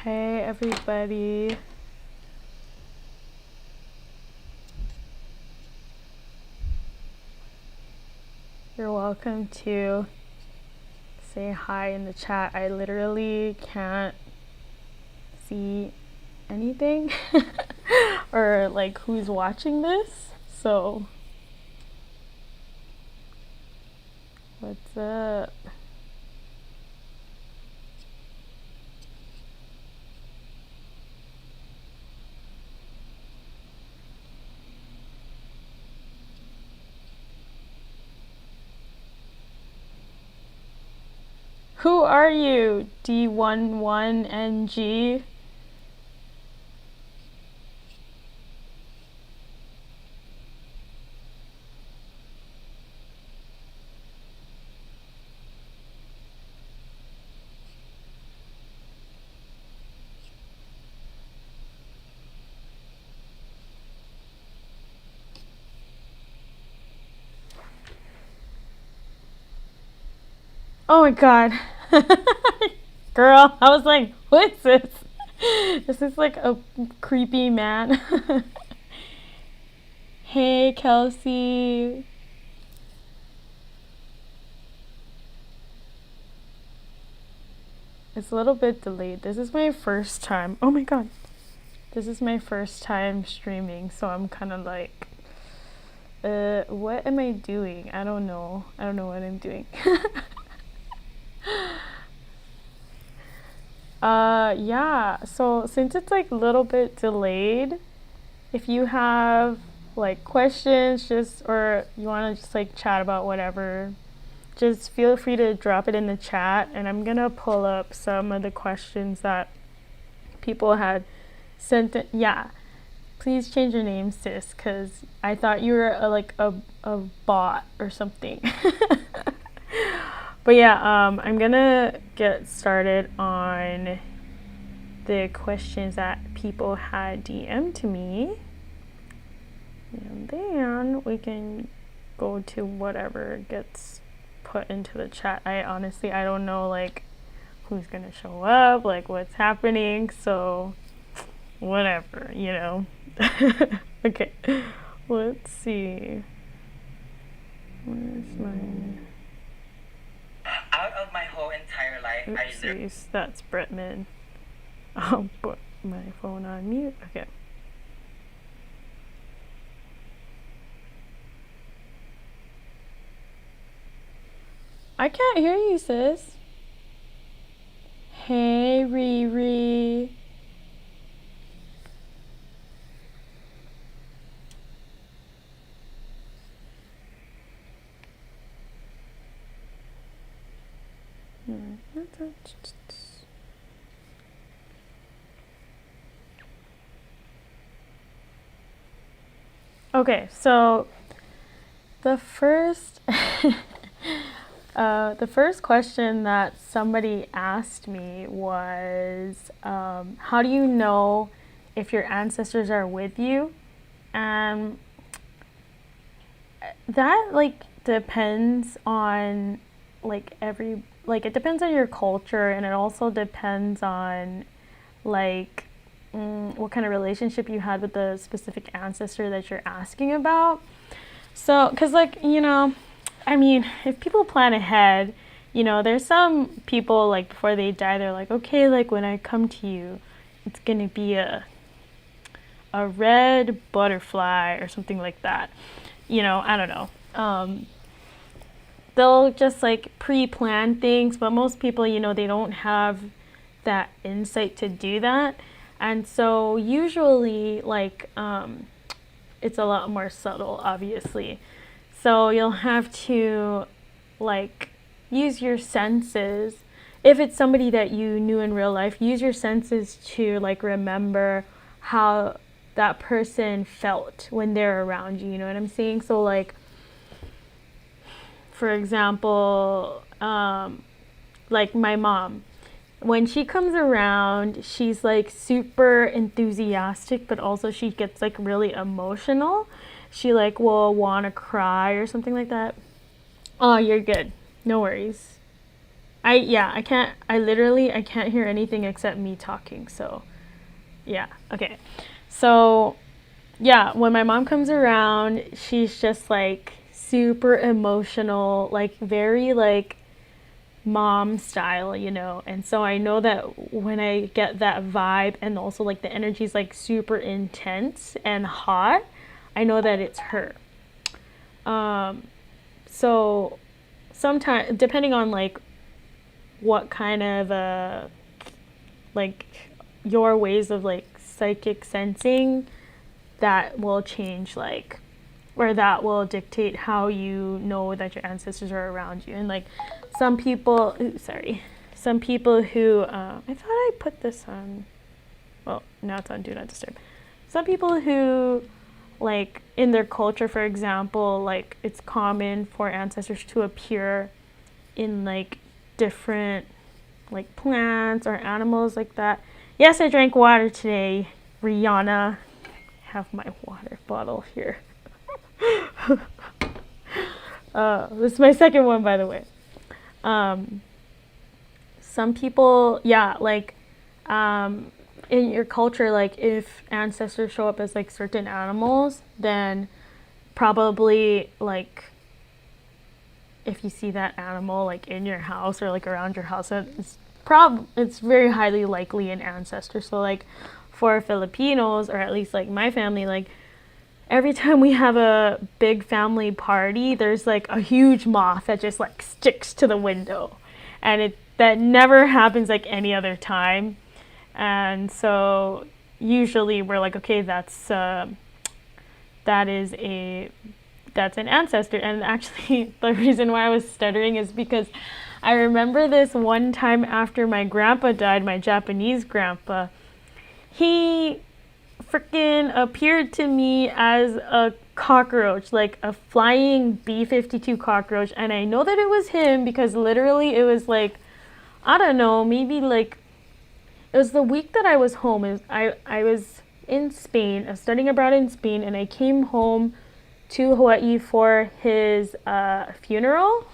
Hey everybody. You're welcome to say hi in the chat. I literally can't see anything or like who's watching this. So what's up? Who are you, D11NG? Oh my god. Girl, I was like, what is this? This is like a creepy man. Hey, Kelsey. It's a little bit delayed. This is my first time. Oh my god. This is my first time streaming, so I'm kind of like, what am I doing? I don't know. I don't know what I'm doing. Yeah. So since it's like a little bit delayed, if you have like questions, or you want to just like chat about whatever, just feel free to drop it in the chat, and I'm gonna pull up some of the questions that people had sent in. Yeah, please change your name, sis, because I thought you were a bot or something. But yeah, I'm gonna get started on the questions that people had DM'd to me, and then we can go to whatever gets put into the chat. I don't know like who's gonna show up, like what's happening, so whatever, you know. Okay, let's see. Where's mine? Out of my whole entire life, Oopsies, that's Bretman. I'll put my phone on mute. Okay. I can't hear you, sis. Hey, Riri. Okay, so the first the first question that somebody asked me was, how do you know if your ancestors are with you? And that like depends on it depends on your culture, and it also depends on like what kind of relationship you had with the specific ancestor that you're asking about. So, because like, you know, I mean, if people plan ahead, you know, there's some people like before they die, they're like, okay, like when I come to you, it's gonna be a red butterfly or something like that. You know, I don't know. they'll just like pre-plan things, but most people, they don't have that insight to do that. And so usually like it's a lot more subtle, obviously. So you'll have to like use your senses. If it's somebody that you knew in real life, use your senses to like remember how that person felt when they're around you. You know what I'm saying? So like, for example, like my mom, when she comes around, she's like super enthusiastic, but also she gets like really emotional. She like will want to cry or something like that. Oh, you're good. No worries. I can't hear anything except me talking. So, yeah. Okay. So, yeah, when my mom comes around, she's just like super emotional, like very like mom style, And so I know that when I get that vibe and also like the energy is like super intense and hot, I know that it's her. So sometimes, depending on like what kind of like your ways of like psychic sensing, that will change like, or that will dictate how you know that your ancestors are around you. And like some people who I thought I put this on, well, now it's on do not disturb. Some people who like in their culture, for example, like it's common for ancestors to appear in like different like plants or animals like that. Yes, I drank water today, Rihanna. I have my water bottle here. This is my second one, by the way. Some people, yeah, like in your culture, like if ancestors show up as like certain animals, then probably like if you see that animal like in your house or like around your house, it's very highly likely an ancestor. So like for Filipinos, or at least like my family, like every time we have a big family party, there's like a huge moth that just like sticks to the window, and that never happens like any other time. And so usually we're like, okay, that's an ancestor. And actually the reason why I was stuttering is because I remember this one time after my grandpa died, my Japanese grandpa, he freaking appeared to me as a cockroach, like a flying B-52 cockroach. And I know that it was him because literally it was like, I don't know, maybe like, it was the week that I was home. I was in Spain, I was studying abroad in Spain, and I came home to Hawaii for his funeral.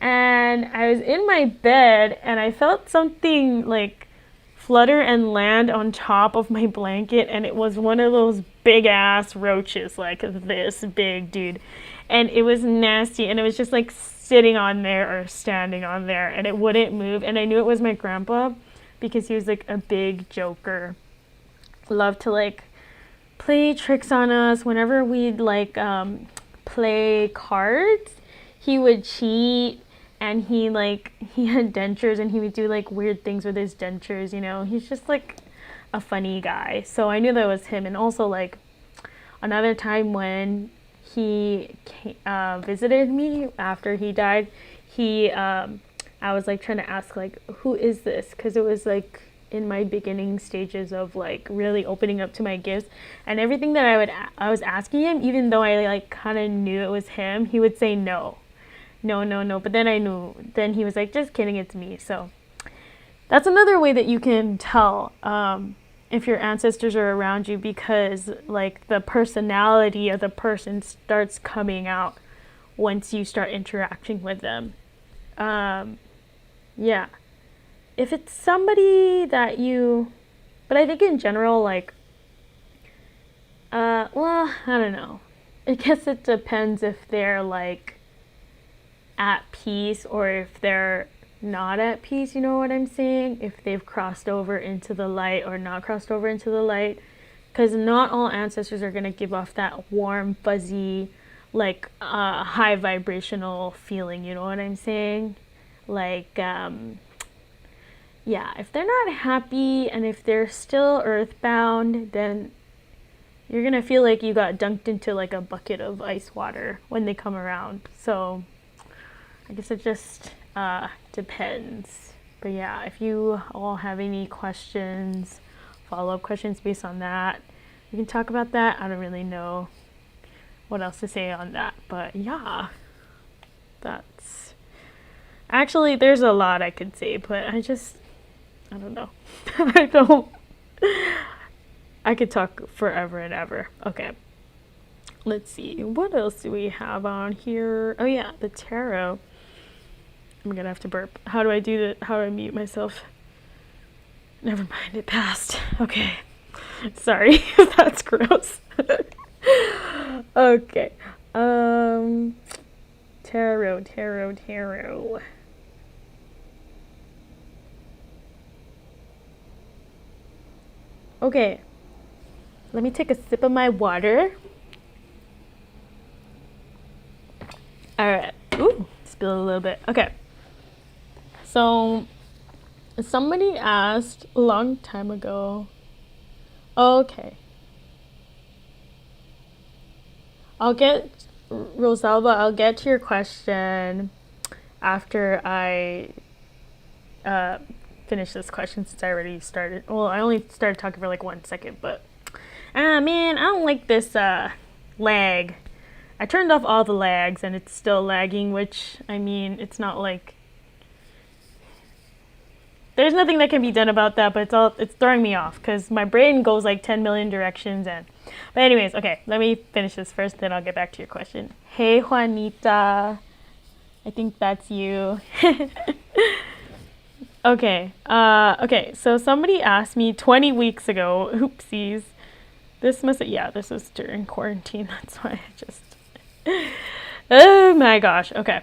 And I was in my bed and I felt something like flutter and land on top of my blanket, and it was one of those big ass roaches, like this big, dude. And it was nasty, and it was just like sitting on there or standing on there, and it wouldn't move. And I knew it was my grandpa because he was like a big joker. Loved to like play tricks on us. Whenever we'd like play cards, he would cheat, and he had dentures, and he would do like weird things with his dentures. He's just like a funny guy. So I knew that was him. And also like another time when he visited me after he died, I was like trying to ask like, who is this? Because it was like in my beginning stages of like really opening up to my gifts, and everything that I was asking him, even though I like kind of knew it was him, he would say no. But then I knew. Then he was like, just kidding, it's me. So that's another way that you can tell if your ancestors are around you, because like the personality of the person starts coming out once you start interacting with them. Yeah. If it's somebody that but I think in general, like, well, I don't know. I guess it depends if they're like at peace or if they're not at peace, you know what I'm saying? If they've crossed over into the light or not crossed over into the light. Because not all ancestors are going to give off that warm, fuzzy, like a high vibrational feeling, you know what I'm saying? Like, yeah, if they're not happy and if they're still earthbound, then you're gonna feel like you got dunked into like a bucket of ice water when they come around. So I guess it just depends. But yeah, if you all have any questions, follow-up questions based on that, we can talk about that. I don't really know what else to say on that, but yeah, that's actually, there's a lot I could say, but I don't know. I don't, I could talk forever and ever. Okay, let's see, what else do we have on here? Oh yeah, the tarot. I'm gonna have to burp. How do I do that? How do I mute myself? Never mind, it passed. Okay. Sorry if that's gross. Okay. Tarot. Okay. Let me take a sip of my water. Alright. Ooh, spilled a little bit. Okay. So, somebody asked a long time ago. Okay. Rosalba, I'll get to your question after I finish this question since I already started. Well, I only started talking for like 1 second, but man, I don't like this lag. I turned off all the lags and it's still lagging, which, I mean, it's not like there's nothing that can be done about that, but it's throwing me off because my brain goes like 10 million directions. But anyways, okay, let me finish this first, then I'll get back to your question. Hey, Juanita. I think that's you. Okay. Okay, so somebody asked me 20 weeks ago, oopsies. This was during quarantine. That's why I just... Oh my gosh. Okay.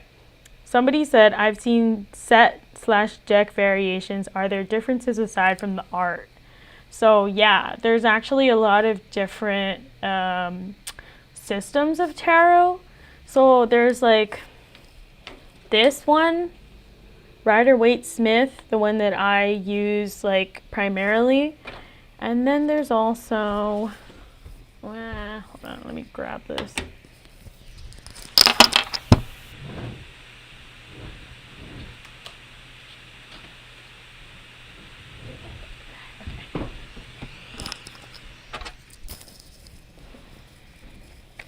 Somebody said, I've seen set/deck variations. Are there differences aside from the art? So yeah, there's actually a lot of different systems of tarot. So there's like this one, Rider-Waite-Smith, the one that I use like primarily. And then there's also, hold on, let me grab this.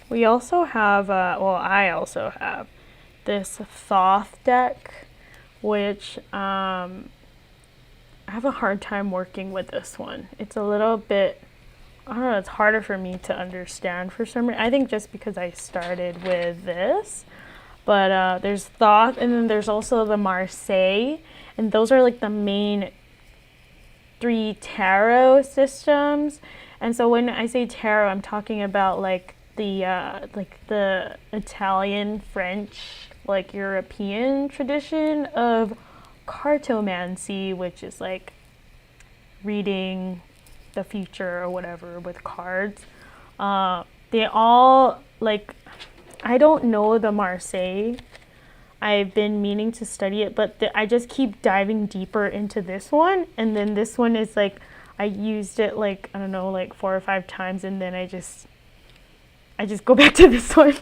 We also have, I also have this Thoth deck, which I have a hard time working with this one. It's a little bit, I don't know, it's harder for me to understand for some reason. I think just because I started with this. But there's Thoth, and then there's also the Marseille, and those are like the main 3 tarot systems. And so when I say tarot, I'm talking about like the Italian, French, like European tradition of cartomancy, which is like reading the future or whatever with cards. They all like, I don't know the Marseille. I've been meaning to study it, but I just keep diving deeper into this one, and then this one is like, I used it like, I don't know, like 4 or 5 times, and then I just go back to this one.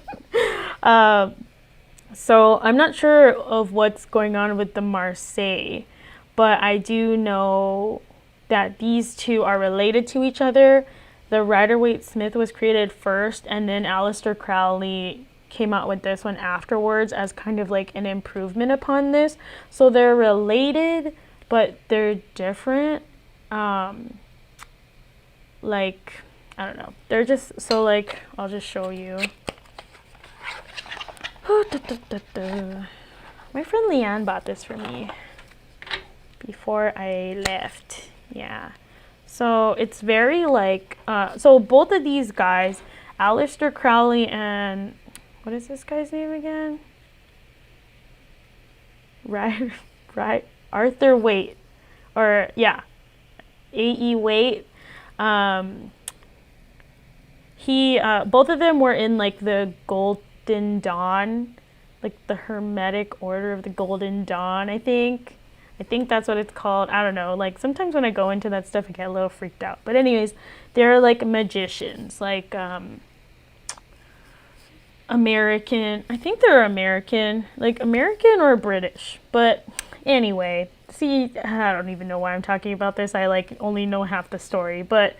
So I'm not sure of what's going on with the Marseille, but I do know that these two are related to each other. The Rider-Waite-Smith was created first, and then Aleister Crowley came out with this one afterwards as kind of like an improvement upon this. So they're related, but they're different. Like, I don't know. They're just, so like, I'll just show you. My friend Leanne bought this for me before I left. Yeah. So it's very like, so both of these guys, Aleister Crowley and, what is this guy's name again? Right, Arthur Waite, or yeah, A.E. Waite. Both of them were in like the Golden Dawn, like the Hermetic Order of the Golden Dawn, I think. I think that's what it's called. I don't know. Like sometimes when I go into that stuff, I get a little freaked out. But anyways, they're like magicians, like American. I think they're American, like American or British. But anyway, see, I don't even know why I'm talking about this. I like only know half the story. But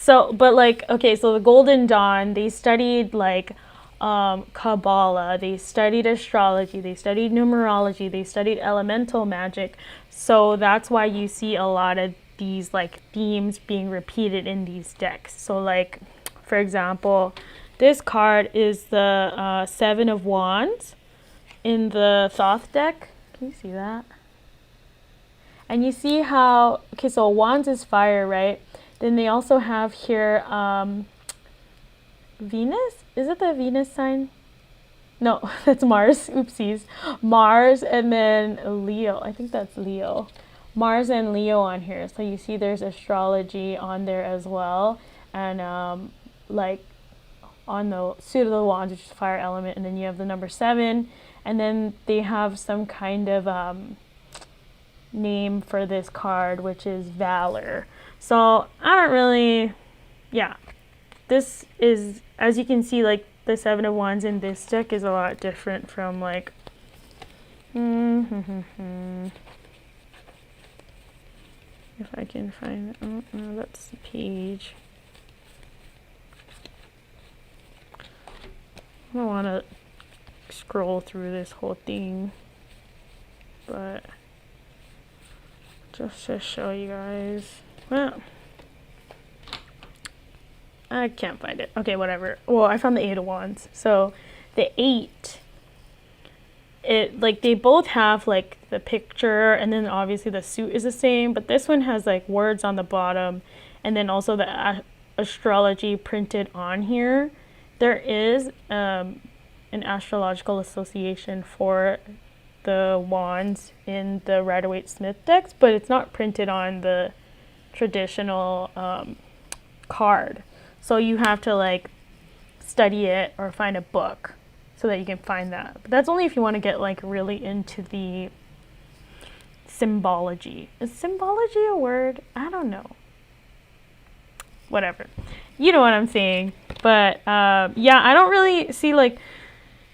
like, okay, so the Golden Dawn, they studied like Kabbalah, they studied astrology, they studied numerology, they studied elemental magic. So that's why you see a lot of these like themes being repeated in these decks. So like, for example, this card is the Seven of Wands in the Thoth deck. Can you see that? And you see how, okay, so Wands is fire, right? Then they also have here Venus? Is it the Venus sign? No, that's Mars. Oopsies. Mars and then Leo. I think that's Leo. Mars and Leo on here. So you see there's astrology on there as well. And like on the suit of the wands, which is fire element. And then you have the number 7. And then they have some kind of name for this card, which is Valor. So I don't really, yeah. This is, as you can see, like the 7 of Wands in this deck is a lot different from like, if I can find it. Oh, no, that's the page. I don't want to scroll through this whole thing, but just to show you guys. Well, I can't find it. Okay, whatever. Well, I found the 8 of Wands. So the 8, it like they both have like the picture, and then obviously the suit is the same, but this one has like words on the bottom, and then also the astrology printed on here. There is an astrological association for the wands in the Rider-Waite-Smith decks, but it's not printed on the traditional card. So you have to like study it or find a book so that you can find that. But that's only if you want to get like really into the symbology. Is symbology a word? I don't know. Whatever. You know what I'm saying. But yeah, I don't really see like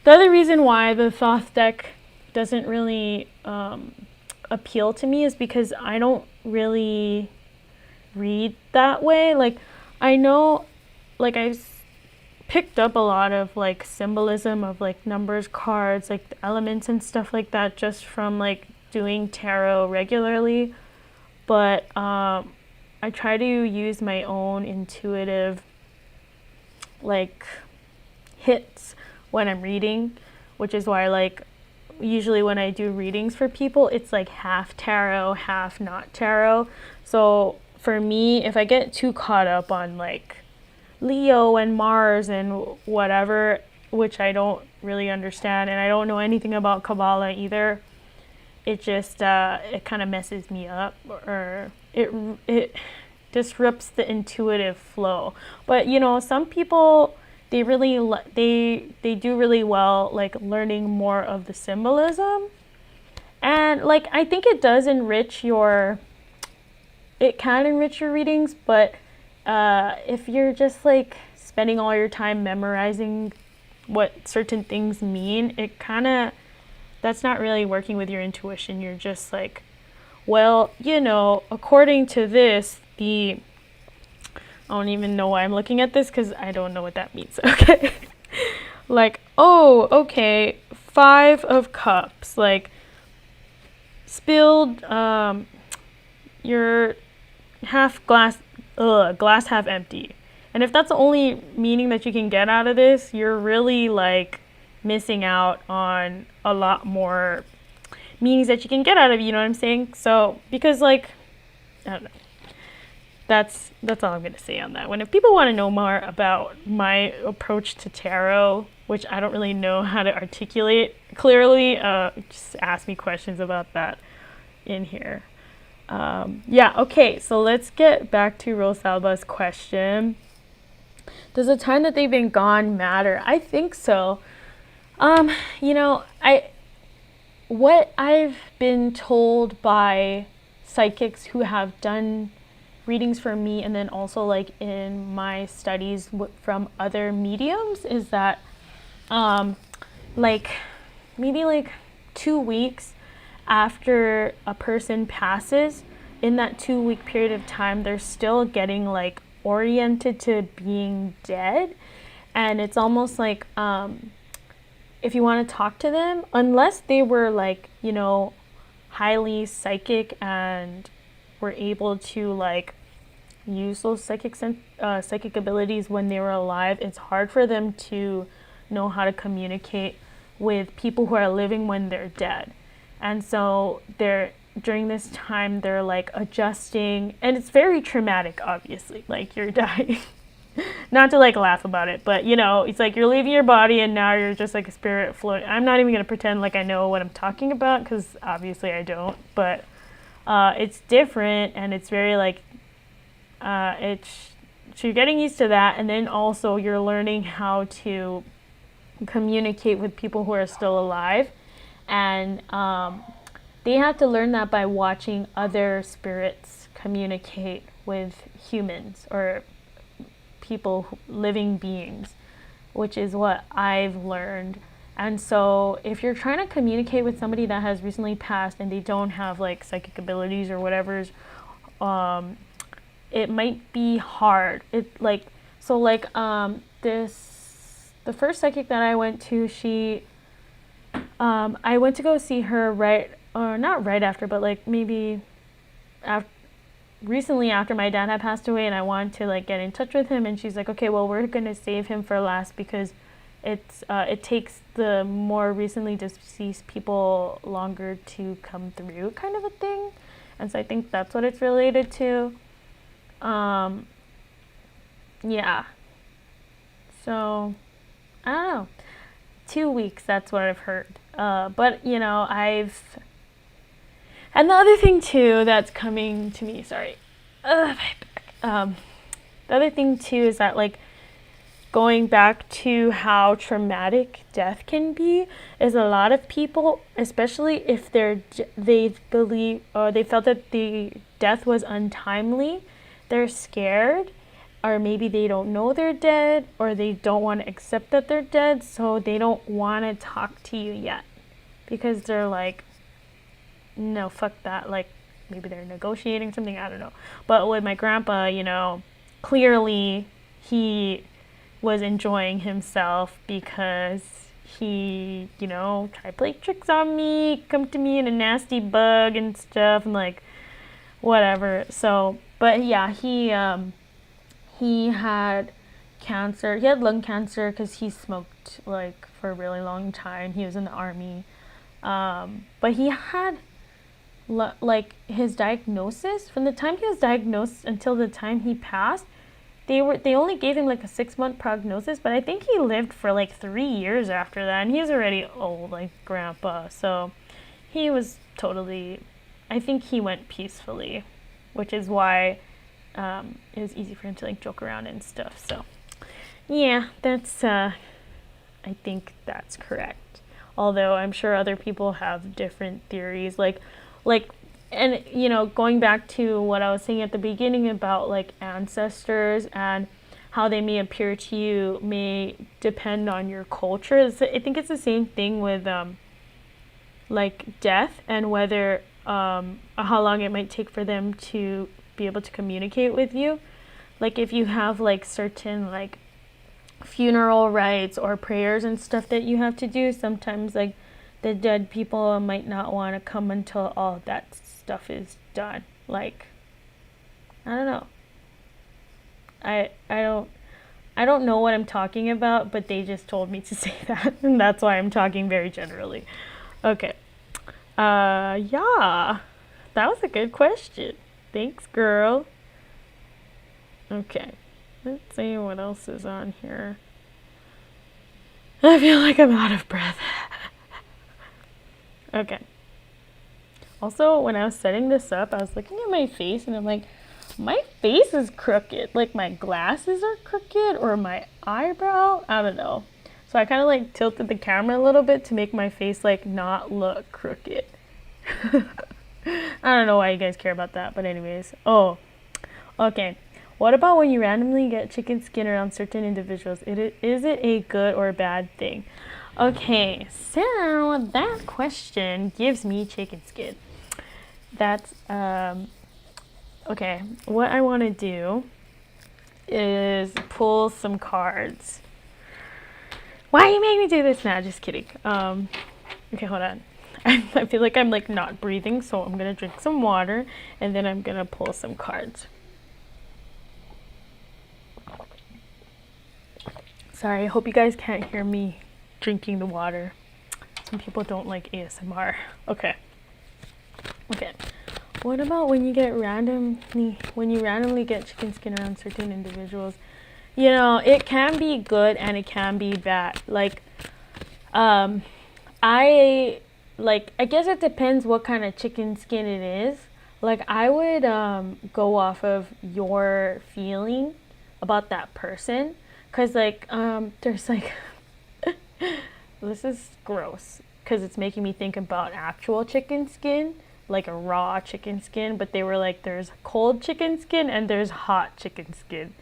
the other reason why the Thoth deck doesn't really appeal to me is because I don't really read that way. Like I know, like I've picked up a lot of like symbolism of like numbers, cards, like the elements and stuff like that just from like doing tarot regularly. But I try to use my own intuitive like hits when I'm reading, which is why like usually when I do readings for people, it's like half tarot, half not tarot. So for me, if I get too caught up on like Leo and Mars and whatever, which I don't really understand, and I don't know anything about Kabbalah either, it just it kind of messes me up, or it disrupts the intuitive flow. But you know, some people, they really they do really well like learning more of the symbolism, and like I think it does enrich your, it can enrich your readings, but if you're just like spending all your time memorizing what certain things mean, it kind of, that's not really working with your intuition. You're just like, well, you know, according to this, I don't even know why I'm looking at this because I don't know what that means. Okay. Like, oh, okay, 5 of Cups, like spilled, your glass half empty. And if that's the only meaning that you can get out of this, you're really like missing out on a lot more meanings that you can get out of it, you know what I'm saying? So, because like, I don't know. That's all I'm going to say on that one. If people want to know more about my approach to tarot, which I don't really know how to articulate clearly, just ask me questions about that in here. Yeah, okay, so let's get back to Rosalba's question. Does the time that they've been gone matter? I think so. You know, what I've been told by psychics who have done readings for me, and then also like in my studies from other mediums, is that like maybe like 2 weeks after a person passes, in that 2 week period of time, they're still getting like oriented to being dead. And it's almost like if you want to talk to them, unless they were like, you know, highly psychic and were able to like use those psychic abilities when they were alive, it's hard for them to know how to communicate with people who are living when they're dead. And so they're during this time they're like adjusting, and it's very traumatic, obviously, like you're dying. Not to like laugh about it, but you know, it's like you're leaving your body and now you're just like a spirit floating. I'm not even going to pretend like I know what I'm talking about, because obviously I don't, but it's different, and it's very like it's so you're getting used to that, and then also you're learning how to communicate with people who are still alive, and they have to learn that by watching other spirits communicate with humans or people, living beings, which is what I've learned. And so if you're trying to communicate with somebody that has recently passed and they don't have like psychic abilities or whatever's, it might be hard. It like so like this the first psychic that I went to, she I went to go see her right, or not right after, but like maybe after, recently after my dad had passed away, and I wanted to like get in touch with him, and she's like, okay, well, we're gonna save him for last because it takes the more recently deceased people longer to come through, kind of a thing. And so I think that's what it's related to. Yeah. So I don't know. 2 weeks, that's what I've heard. But you know, and the other thing too that's coming to me, sorry, my back. The other thing too is that like going back to how traumatic death can be, is a lot of people, especially if they believe or they felt that the death was untimely, they're scared, or maybe they don't know they're dead, or they don't want to accept that they're dead, so they don't want to talk to you yet, because they're like, no, fuck that. Like maybe they're negotiating something, I don't know. But with my grandpa, you know, clearly he was enjoying himself because he, you know, tried to play tricks on me, come to me in a nasty bug and stuff, and like whatever. So, but yeah, he had cancer. He had lung cancer because he smoked like for a really long time. He was in the army. But he had like his diagnosis, from the time he was diagnosed until the time he passed, they only gave him like a 6-month prognosis, but I think he lived for like 3 years after that, and he's already old, like grandpa. So he was totally, I think he went peacefully, which is why it was easy for him to like joke around and stuff. So yeah, that's I think that's correct. Although I'm sure other people have different theories, like and you know, going back to what I was saying at the beginning about like ancestors and how they may appear to you may depend on your culture. I think it's the same thing with like death, and whether how long it might take for them to be able to communicate with you. Like if you have like certain like funeral rites or prayers and stuff that you have to do, sometimes like the dead people might not want to come until all that stuff is done. Like I don't know. I don't know what I'm talking about, but they just told me to say that, and that's why I'm talking very generally. Okay. Yeah. That was a good question. Thanks, girl. Okay. Let's see what else is on here. I feel like I'm out of breath. Okay. Also, when I was setting this up, I was looking at my face and I'm like, my face is crooked. Like my glasses are crooked, or my eyebrow. I don't know. So I kind of like tilted the camera a little bit to make my face like not look crooked. I don't know why you guys care about that, but anyways. Oh, okay. What about when you randomly get chicken skin around certain individuals? Is it a good or bad thing? Okay, so that question gives me chicken skin. That's okay. What I want to do is pull some cards. Why you make me do this now? Just kidding. Okay, hold on. I feel like I'm like not breathing, so I'm gonna drink some water and then I'm gonna pull some cards. Sorry, I hope you guys can't hear me drinking the water. Some people don't like ASMR. Okay. Okay. What about when you randomly get chicken skin around certain individuals? You know, it can be good and it can be bad. Like, I guess it depends what kind of chicken skin it is. Like, I would go off of your feeling about that person, cause like there's like this is gross, cause it's making me think about actual chicken skin, like a raw chicken skin. But they were like, there's cold chicken skin and there's hot chicken skin.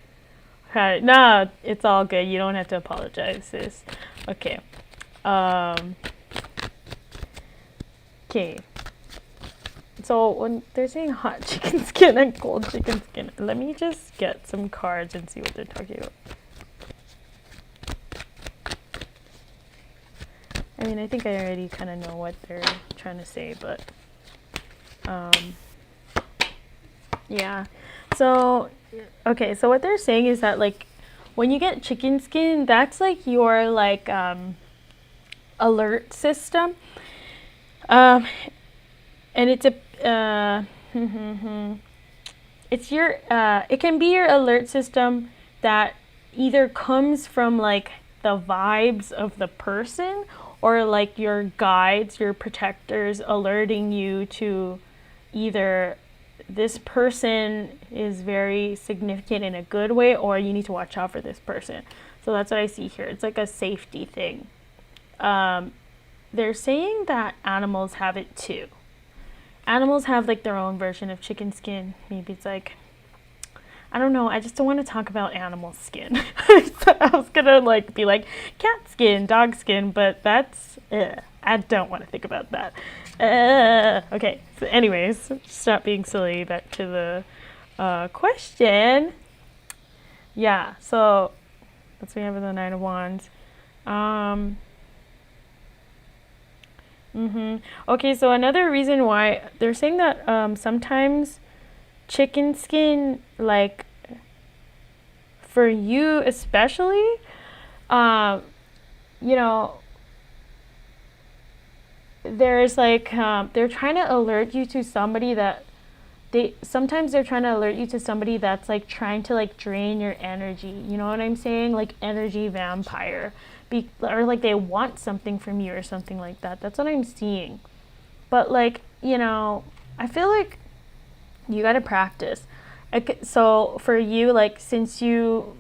Okay, nah, it's all good. You don't have to apologize, sis. Okay. Okay. So when they're saying hot chicken skin and cold chicken skin, let me just get some cards and see what they're talking about. I mean, I think I already kind of know what they're trying to say, but yeah. So, okay, so what they're saying is that like when you get chicken skin, that's like your like alert system. And it's it's your it can be your alert system that either comes from like the vibes of the person, or like your guides, your protectors alerting you to either this person is very significant in a good way, or you need to watch out for this person. So that's what I see here. It's like a safety thing. They're saying that animals have it too. Animals have like their own version of chicken skin. Maybe it's like, I don't know. I just don't want to talk about animal skin. So I was gonna like be like cat skin, dog skin, but that's I don't want to think about that. Okay. So anyways, stop being silly. Back to the question. Yeah. So that's what we have with the Nine of Wands. Okay, so another reason why they're saying that sometimes chicken skin, like for you especially, you know, there's like they're trying to alert you to somebody that they're trying to alert you to somebody that's like trying to like drain your energy. You know what I'm saying? Like energy vampire. Or like they want something from you or something like that. That's what I'm seeing. But like, you know, I feel like you got to practice. So for you, like, since you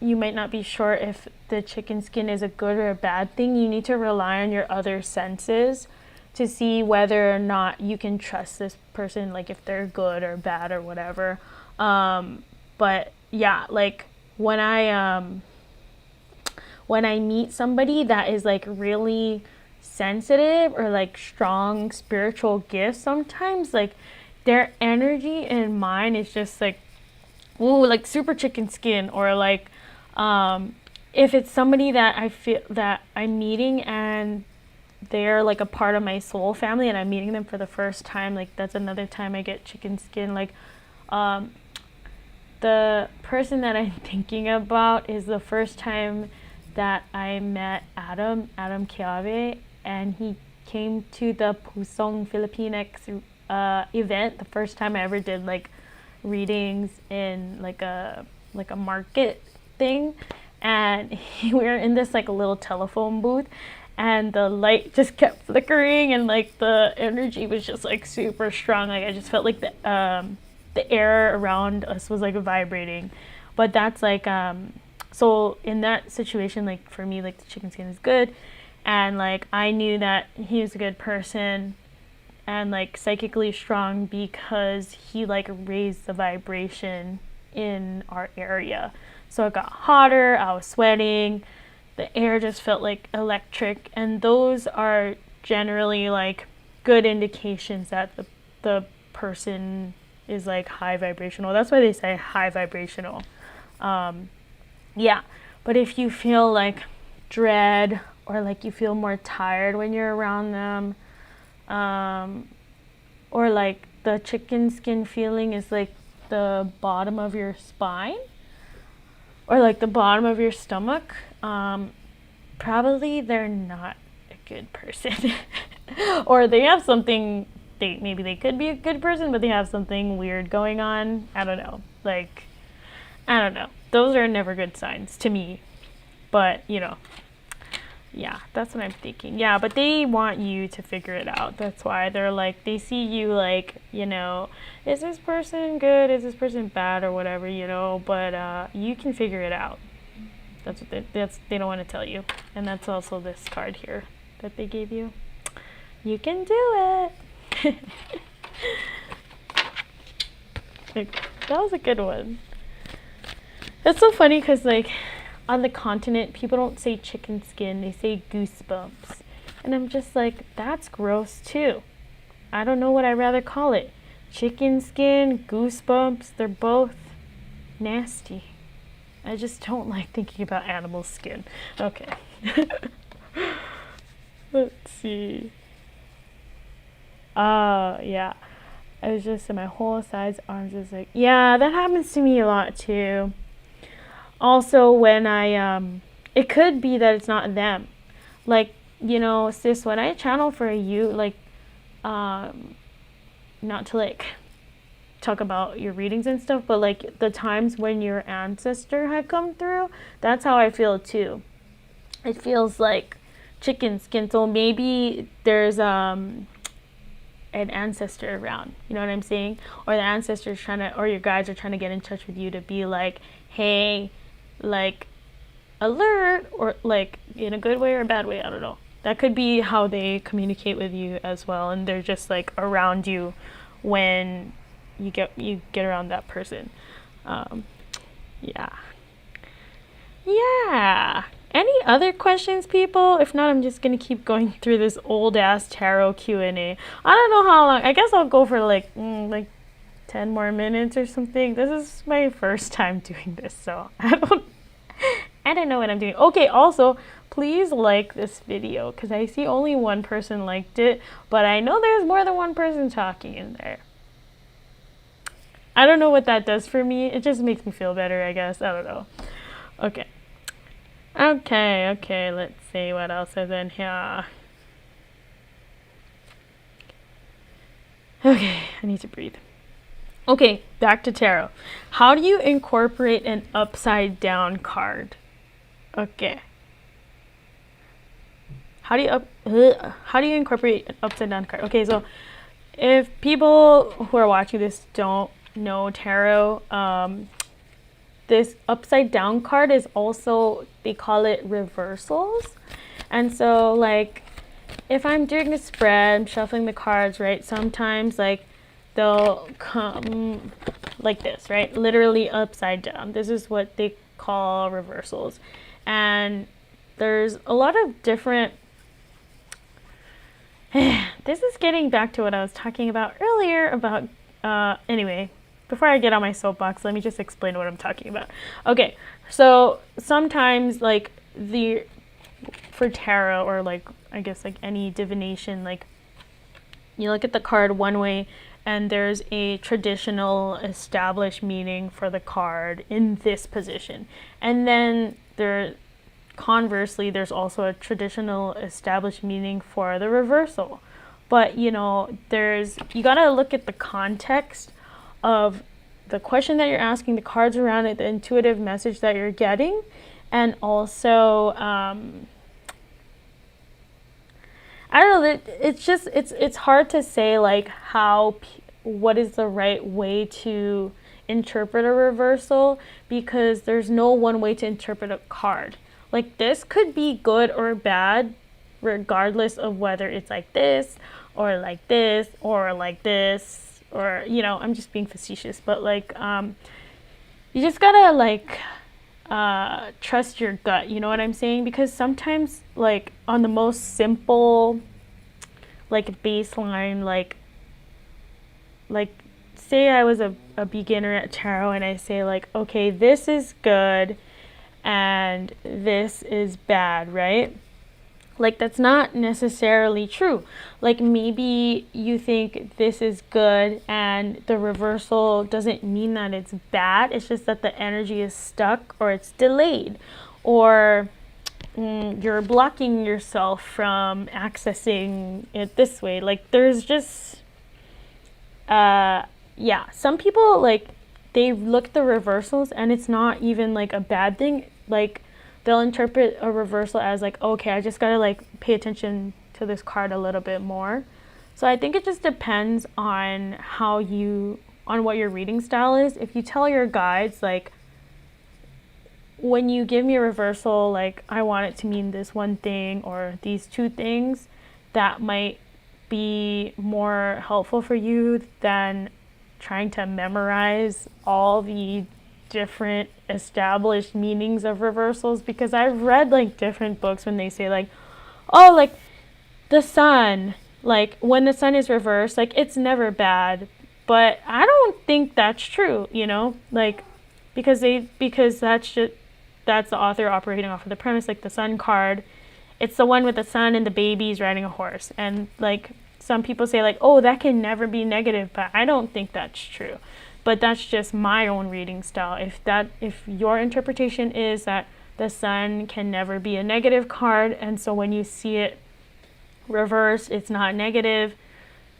might not be sure if the chicken skin is a good or a bad thing, you need to rely on your other senses to see whether or not you can trust this person, like if they're good or bad or whatever. But yeah, like when I meet somebody that is like really sensitive or like strong spiritual gifts, sometimes like their energy and mine is just like, ooh, like super chicken skin. Or like if it's somebody that I feel that I'm meeting and they're like a part of my soul family and I'm meeting them for the first time, like that's another time I get chicken skin. Like the person that I'm thinking about is the first time that I met Adam Kiave, and he came to the Pusong Filipinx event, the first time I ever did like readings in like a market thing, and we were in this like a little telephone booth, and the light just kept flickering and like the energy was just like super strong. Like I just felt like the air around us was like vibrating. But that's like So in that situation, like for me, like the chicken skin is good, and like I knew that he was a good person and like psychically strong because he like raised the vibration in our area. So it got hotter, I was sweating, the air just felt like electric, and those are generally like good indications that the person is like high vibrational. That's why they say high vibrational. Yeah, but if you feel like dread or like you feel more tired when you're around them, or like the chicken skin feeling is like the bottom of your spine or like the bottom of your stomach, probably they're not a good person. Or they have something, maybe they could be a good person, but they have something weird going on. I don't know. Like, I don't know. Those are never good signs to me. But, yeah, that's what I'm thinking. Yeah, but they want you to figure it out. That's why they're like, they see you like, is this person good? Is this person bad or whatever, but you can figure it out. That's what they don't want to tell you. And that's also this card here that they gave you. You can do it. Like, that was a good one. It's so funny because like on the continent, people don't say chicken skin, they say goosebumps. And I'm just like, that's gross too. I don't know what I'd rather call it. Chicken skin, goosebumps, they're both nasty. I just don't like thinking about animal skin. Okay. Let's see. Yeah. I was just in my whole sides, arms was like, yeah, that happens to me a lot too. Also, when it could be that it's not them. Like, sis, when I channel for you, like, not to like talk about your readings and stuff, but like the times when your ancestor had come through, that's how I feel too. It feels like chicken skin. So maybe there's an ancestor around, you know what I'm saying? Or the ancestors or your guides are trying to get in touch with you to be like, hey, like, alert, or like in a good way or a bad way, I don't know. That could be how they communicate with you as well, and they're just like around you when you get around that person. Yeah. Any other questions, people? If not, I'm just gonna keep going through this old ass tarot Q&A. I don't know how long. I guess I'll go for like 10 more minutes or something. This is my first time doing this, so I don't know what I'm doing. Okay, also, please like this video because I see only one person liked it, but I know there's more than one person talking in there. I don't know what that does for me. It just makes me feel better, I guess. I don't know. Okay. Let's see what else is in here. Okay, I need to breathe. Okay, back to tarot. How do you incorporate an upside down card? Okay. How do you incorporate an upside down card? Okay, so if people who are watching this don't know tarot, this upside down card is also, they call it reversals. And so like if I'm doing a spread, I'm shuffling the cards, right? Sometimes like they'll come like this, right? Literally upside down. This is what they call reversals. And there's a lot of different this is getting back to what I was talking about earlier about anyway, before I get on my soapbox, let me just explain what I'm talking about. Okay, so sometimes like for tarot or like I guess like any divination, like you look at the card one way and there's a traditional established meaning for the card in this position. And then conversely, there's also a traditional established meaning for the reversal. But you gotta look at the context of the question that you're asking, the cards around it, the intuitive message that you're getting, and also I don't know, it's hard to say like what is the right way to interpret a reversal because there's no one way to interpret a card. Like, this could be good or bad regardless of whether it's like this or like this or like this, or, you know, I'm just being facetious, but like, you just gotta like trust your gut, you know what I'm saying? Because sometimes, like, on the most simple, like, baseline, like say I was a beginner at tarot and I say like, okay, this is good and this is bad, right? Like, that's not necessarily true. Like, maybe you think this is good and the reversal doesn't mean that it's bad. It's just that the energy is stuck or it's delayed, or you're blocking yourself from accessing it this way. Like, there's just yeah, some people, like, they look at the reversals and it's not even like a bad thing. Like, they'll interpret a reversal as like, okay, I just gotta like pay attention to this card a little bit more. So I think it just depends on on what your reading style is. If you tell your guides, like, when you give me a reversal, like, I want it to mean this one thing or these two things, that might be more helpful for you than trying to memorize all the different established meanings of reversals. Because I've read like different books when they say like, oh, like the sun, like when the sun is reversed, like it's never bad. But I don't think that's true, you know, like, because that's the author operating off of the premise, like the sun card, it's the one with the sun and the babies riding a horse, and like some people say like, oh, that can never be negative, but I don't think that's true. But that's just my own reading style. If your interpretation is that the sun can never be a negative card, and so when you see it reversed, it's not negative,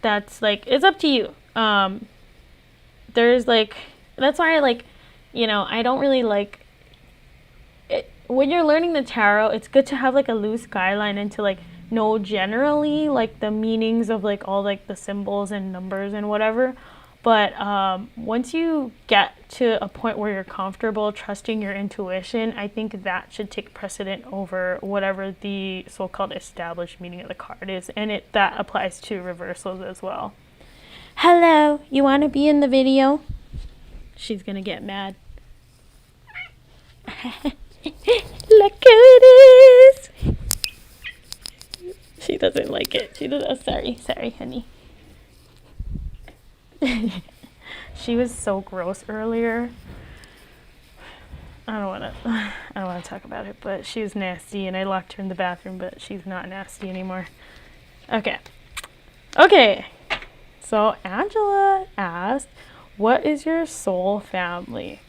that's like, it's up to you. There's like, that's why I like, you know, I don't really like it. When you're learning the tarot, it's good to have like a loose guideline and to like know generally like the meanings of like all like the symbols and numbers and whatever. But once you get to a point where you're comfortable trusting your intuition, I think that should take precedent over whatever the so-called established meaning of the card is, and that applies to reversals as well. Hello, you want to be in the video? She's gonna get mad. Look who it is. She doesn't like it. She doesn't. Oh, sorry, honey. She was so gross earlier. I don't want to talk about it, but she was nasty, and I locked her in the bathroom, but she's not nasty anymore. Okay. So Angela asked, what is your soul family?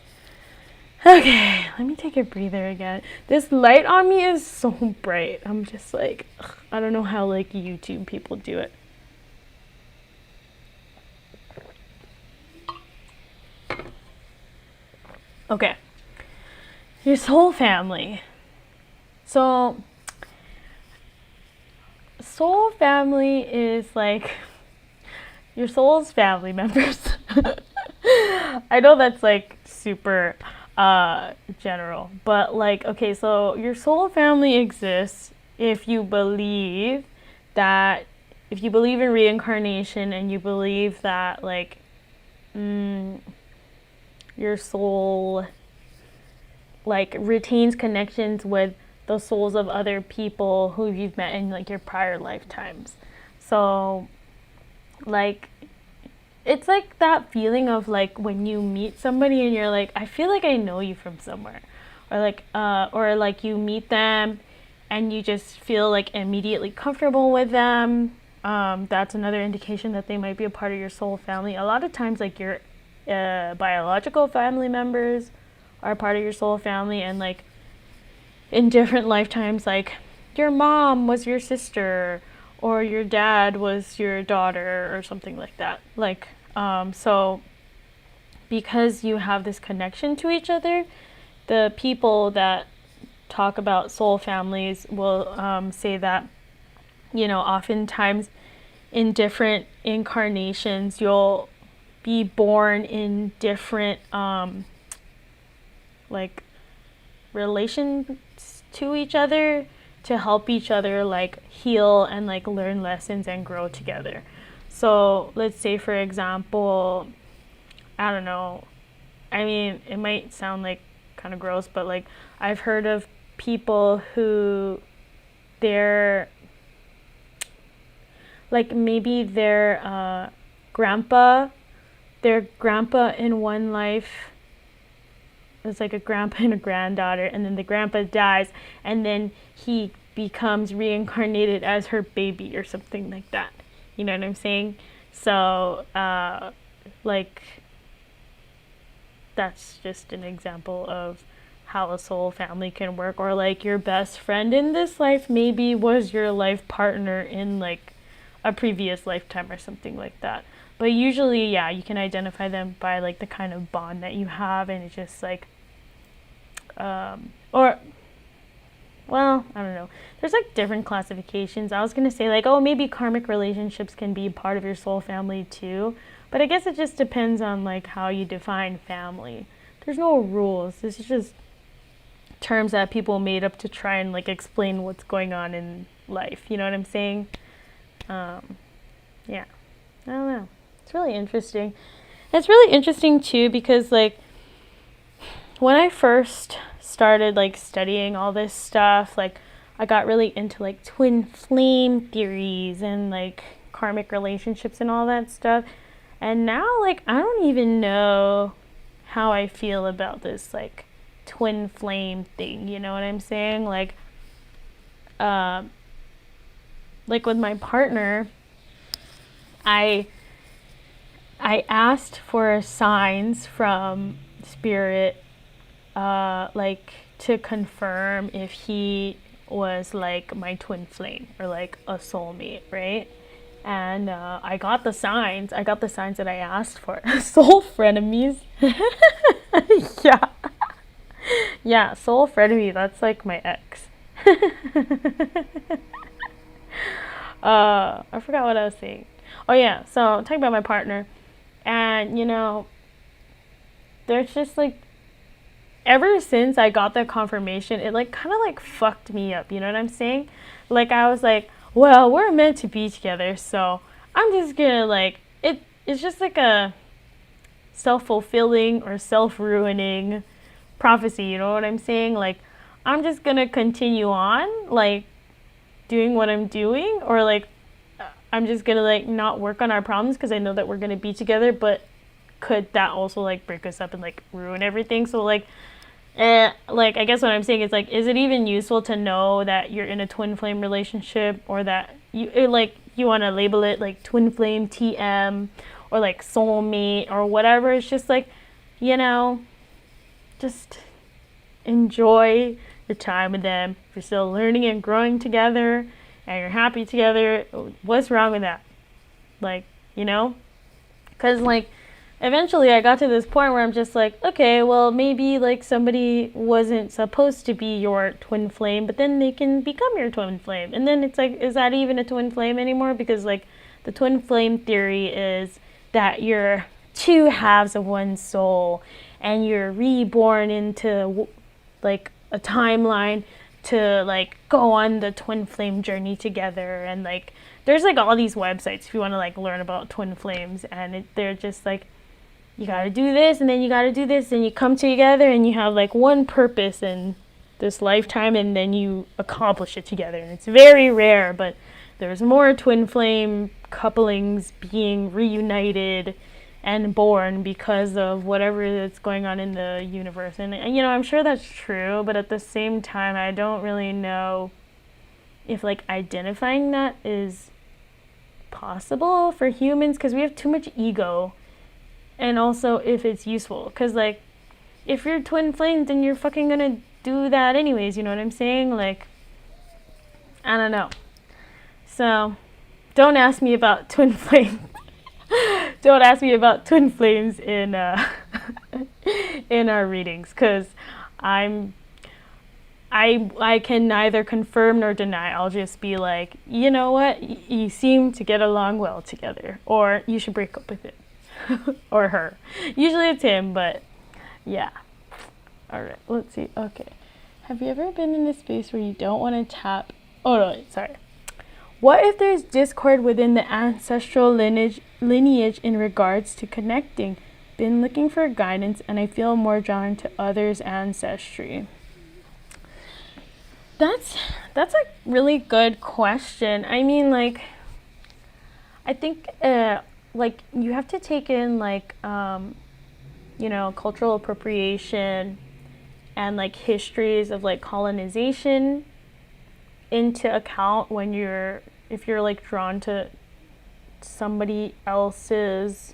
Okay, let me take a breather again. This light on me is so bright. I'm just like, I don't know how like YouTube people do it. Okay, your soul family. So, soul family is like your soul's family members. I know that's like super general, but like, okay, so your soul family exists if you believe in reincarnation, and you believe that like your soul like retains connections with the souls of other people who you've met in like your prior lifetimes. So like, it's like that feeling of like when you meet somebody and you're like, I feel like I know you from somewhere, or like you meet them and you just feel like immediately comfortable with them. That's another indication that they might be a part of your soul family. A lot of times, like, your biological family members are part of your soul family, and like in different lifetimes, like your mom was your sister, or your dad was your daughter, or something like that. Like, so because you have this connection to each other, the people that talk about soul families will say that, you know, oftentimes in different incarnations, you'll be born in different like relations to each other to help each other like heal and like learn lessons and grow together. So let's say, for example, I don't know, I mean, it might sound like kind of gross, but like I've heard of people who their like maybe grandpa their grandpa in one life was like a grandpa and a granddaughter, and then the grandpa dies, and then he becomes reincarnated as her baby or something like that. You know what I'm saying? So like that's just an example of how a soul family can work. Or like your best friend in this life maybe was your life partner in like a previous lifetime or something like that. But usually, yeah, you can identify them by like the kind of bond that you have, and it's just like or well, I don't know, there's like different classifications. I was gonna say like, oh, maybe karmic relationships can be part of your soul family too, but I guess it just depends on like how you define family. There's no rules. This is just terms that people made up to try and like explain what's going on in life. You know what I'm saying? Yeah, I don't know. It's really interesting. It's really interesting too because like when I first started like studying all this stuff, like I got really into like twin flame theories and like karmic relationships and all that stuff. And now like I don't even know how I feel about this like twin flame thing, you know what I'm saying? Like with my partner, I asked for signs from spirit like to confirm if he was like my twin flame or like a soulmate, right? And I got the signs. I got the signs that I asked for. Soul frenemies. Yeah. Yeah, soul frenemy. That's like my ex. I forgot what I was saying. Oh yeah, so talking about my partner, and you know, there's just like ever since I got that confirmation, it like kind of like fucked me up. You know what I'm saying? Like I was like, well, we're meant to be together, so I'm just gonna like it. It's just like a self-fulfilling or self-ruining prophecy. You know what I'm saying? Like I'm just gonna continue on like doing what I'm doing, or like I'm just gonna like not work on our problems because I know that we're gonna be together, but could that also like break us up and like ruin everything? So like like I guess what I'm saying is like, is it even useful to know that you're in a twin flame relationship, or that you want to label it like twin flame TM or like soulmate or whatever? It's just like, you know, just enjoy the time with them. If you're still learning and growing together and you're happy together, what's wrong with that? Like, you know, because like eventually I got to this point where I'm just like, okay, well, maybe like somebody wasn't supposed to be your twin flame, but then they can become your twin flame. And then it's like, is that even a twin flame anymore? Because like the twin flame theory is that you're two halves of one soul and you're reborn into like a timeline to like go on the twin flame journey together. And like there's like all these websites if you want to like learn about twin flames, and they're just like, you got to do this, and then you got to do this, and you come together, and you have like one purpose in this lifetime, and then you accomplish it together. And it's very rare, but there's more twin flame couplings being reunited and born because of whatever that's going on in the universe. And you know, I'm sure that's true, but at the same time, I don't really know if like identifying that is possible for humans, because we have too much ego. And also if it's useful, because like if you're twin flames, then you're fucking gonna do that anyways, you know what I'm saying? Like I don't know. So don't ask me about twin flames. Don't ask me about twin flames in in our readings, because I can neither confirm nor deny. I'll just be like, you know what, you seem to get along well together, or you should break up with it. or her. Usually it's him, but yeah. All right, let's see. Okay. Have you ever been in a space where you don't want to tap? Oh, no, sorry. What if there's discord within the ancestral lineage in regards to connecting? Been looking for guidance and I feel more drawn to others' ancestry. That's a really good question. I mean, like, I think like you have to take in like you know, cultural appropriation and like histories of like colonization into account when if you're like drawn to somebody else's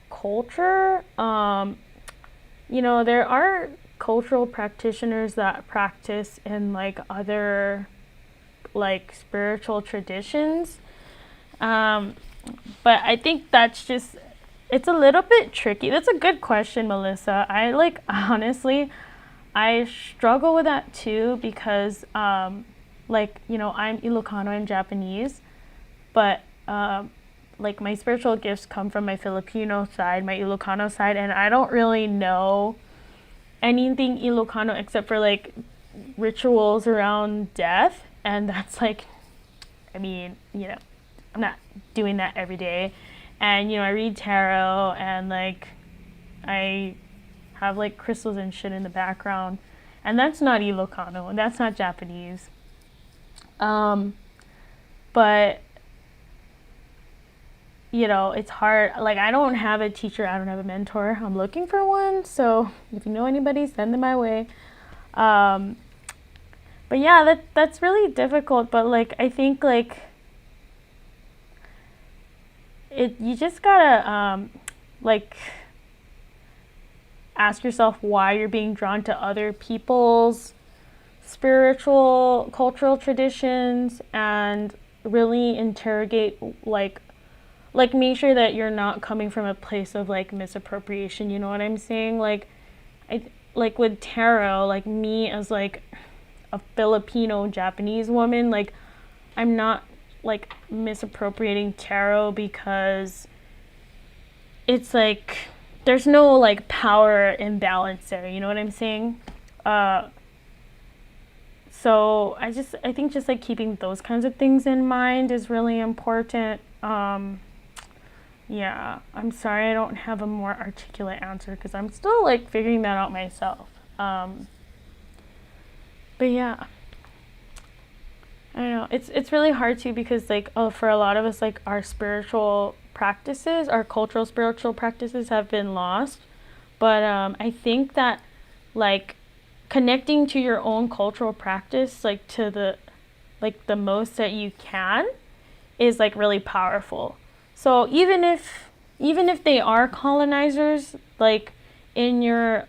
culture. You know, there are cultural practitioners that practice in like other like spiritual traditions. But I think that's just, it's a little bit tricky. That's a good question, Melissa. I like, honestly, I struggle with that too because, like, you know, I'm Ilocano, I'm Japanese, but like my spiritual gifts come from my Filipino side, my Ilocano side, and I don't really know anything Ilocano except for like rituals around death, and that's like, I mean, you know, I'm not doing that every day. And you know, I read tarot and like I have like crystals and shit in the background, and that's not Ilocano and that's not Japanese. But you know, it's hard. Like, I don't have a teacher, I don't have a mentor. I'm looking for one, so if you know anybody, send them my way. But yeah, that's really difficult. But like, I think like you just gotta like ask yourself why you're being drawn to other people's spiritual cultural traditions and really interrogate like make sure that you're not coming from a place of like misappropriation, you know what I'm saying? Like like with tarot, like me as like a Filipino Japanese woman, like I'm not like misappropriating tarot because it's like there's no like power imbalance there, you know what I'm saying? So I think just like keeping those kinds of things in mind is really important. Yeah, I'm sorry I don't have a more articulate answer because I'm still like figuring that out myself. But yeah, I don't know. It's really hard too because like for a lot of us like our spiritual practices, our cultural spiritual practices have been lost. But I think that like connecting to your own cultural practice like to the most that you can is like really powerful. So even if they are colonizers like in your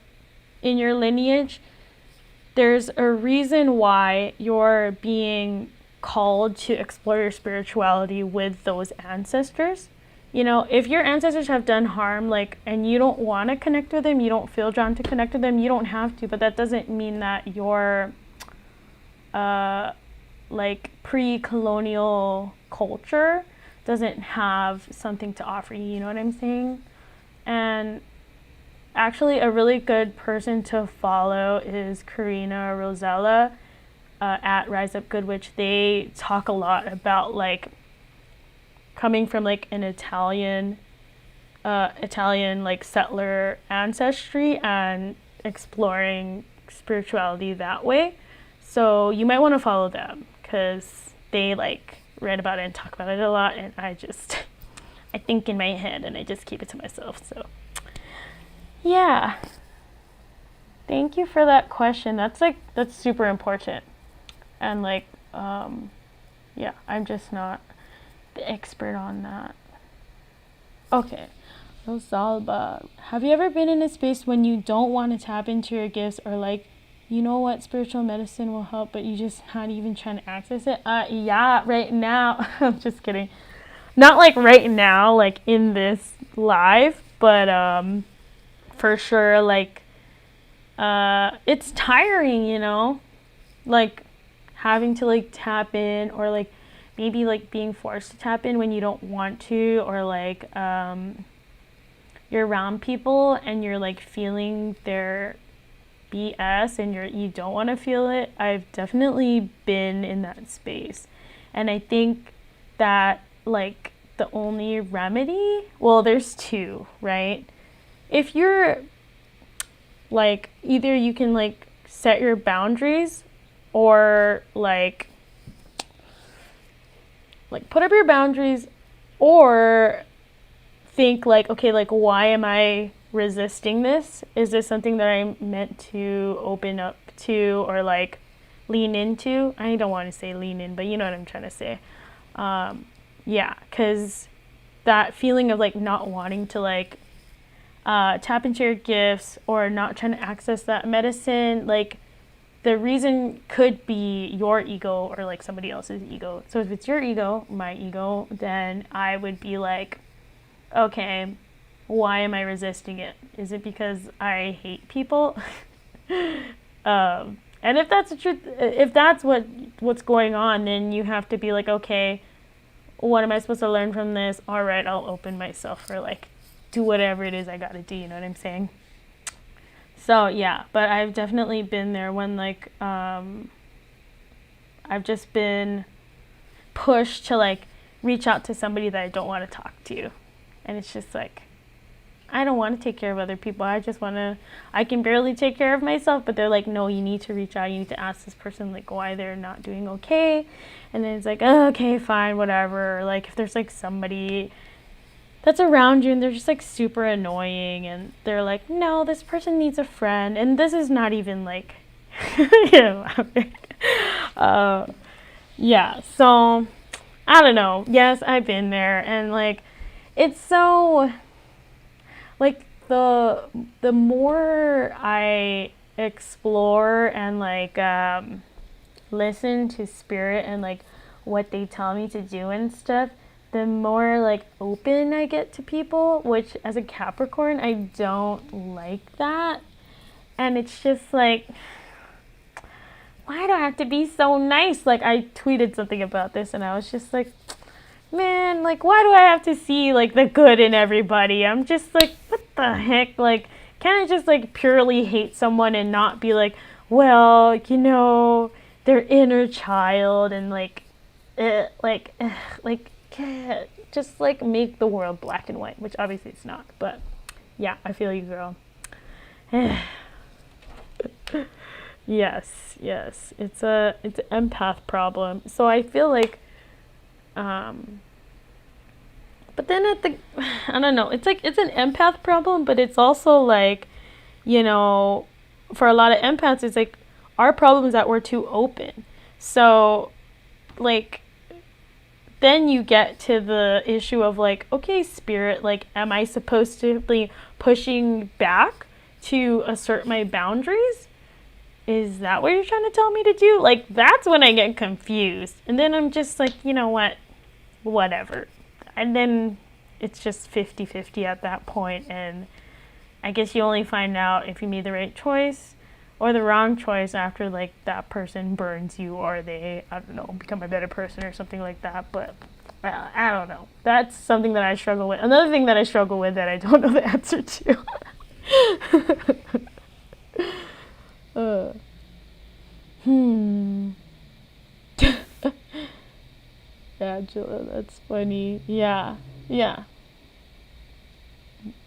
lineage, there's a reason why you're being called to explore your spirituality with those ancestors. You know, if your ancestors have done harm, like, and you don't want to connect with them, you don't feel drawn to connect with them, you don't have to, but that doesn't mean that your like pre-colonial culture doesn't have something to offer you, you know what I'm saying? And actually a really good person to follow is Karina Rosella at Rise Up Good Witch. They talk a lot about like coming from like an Italian like settler ancestry and exploring spirituality that way. So you might want to follow them because they like read about it and talk about it a lot, and I think in my head and I just keep it to myself. So yeah, thank you for that question. That's super important. And like yeah, I'm just not the expert on that. Okay, Rosalba, have you ever been in a space when you don't want to tap into your gifts or like, you know what, spiritual medicine will help, but you just not even trying to access it? Yeah, right now. I'm just kidding. Not like right now, like in this live, but for sure, like it's tiring, you know, like having to like tap in or like maybe like being forced to tap in when you don't want to, or like you're around people and you're like feeling their BS and you don't want to feel it. I've definitely been in that space. And I think that like the only remedy, well, there's two, right? If you're like, either you can like set your boundaries, or like put up your boundaries, or think like, okay, like why am I resisting this? Is this something that I'm meant to open up to, or like lean into? I don't want to say lean in, but you know what I'm trying to say. Yeah, because that feeling of like not wanting to like tap into your gifts, or not trying to access that medicine, like the reason could be your ego or like somebody else's ego. So if it's your ego, my ego, then I would be like, okay, why am I resisting it? Is it because I hate people? And if that's the truth, if that's what's going on, then you have to be like, okay, what am I supposed to learn from this? All right, I'll open myself, or like do whatever it is I gotta do. You know what I'm saying? So yeah, but I've definitely been there when like I've just been pushed to like reach out to somebody that I don't want to talk to, and it's just like, I don't want to take care of other people. I can barely take care of myself, but they're like, no, you need to reach out. You need to ask this person like why they're not doing okay. And then it's like, oh, okay, fine, whatever. Or like if there's like somebody that's around you and they're just like super annoying, and they're like, no, this person needs a friend. And this is not even like, you know, yeah, so I don't know. Yes, I've been there, and like, it's so, like, the more I explore and like listen to spirit and like what they tell me to do and stuff, the more like open I get to people, which as a Capricorn I don't like that. And it's just like, why do I have to be so nice? Like, I tweeted something about this and I was just like, man, like, why do I have to see like the good in everybody? I'm just like, what the heck? Like, can't I just like purely hate someone and not be like, well, you know, their inner child, and like just like make the world black and white, which obviously it's not. But yeah, I feel you, girl. Yes, it's an empath problem. So I feel like but then I don't know, it's like it's an empath problem, but it's also like, you know, for a lot of empaths, it's like our problem is that we're too open. So like, then you get to the issue of like, okay, spirit, like, am I supposed to be pushing back to assert my boundaries? Is that what you're trying to tell me to do? Like, that's when I get confused. And then I'm just like, you know what? Whatever. And then it's just 50-50 at that point. And I guess you only find out if you made the right choice or the wrong choice after, like, that person burns you, or they, I don't know, become a better person or something like that. But I don't know. That's something that I struggle with. Another thing that I struggle with that I don't know the answer to. Angela, that's funny. Yeah.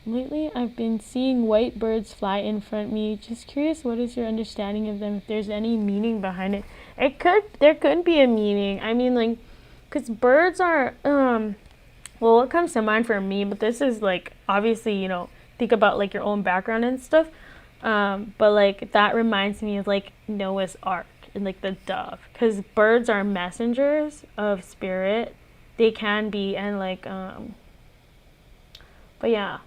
Lately, I've been seeing white birds fly in front of me. Just curious, what is your understanding of them? If there's any meaning behind it, there could be a meaning. I mean, like, because birds are, well, what comes to mind for me, but this is like, obviously, you know, think about like your own background and stuff. But like that reminds me of like Noah's Ark and like the dove, because birds are messengers of spirit. They can be, and like, but yeah.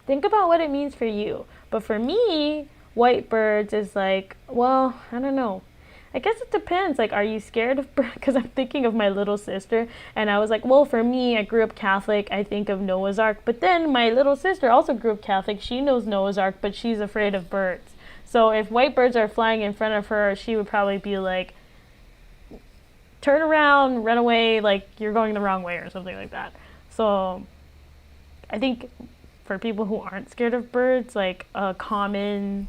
Think about what it means for you. But for me, white birds is like, well, I don't know. I guess it depends. Like, are you scared of birds? Because I'm thinking of my little sister, and I was like, well, for me, I grew up Catholic. I think of Noah's Ark. But then my little sister also grew up Catholic. She knows Noah's Ark, but she's afraid of birds. So if white birds are flying in front of her, she would probably be like, turn around, run away, like you're going the wrong way or something like that. So I think for people who aren't scared of birds, like a common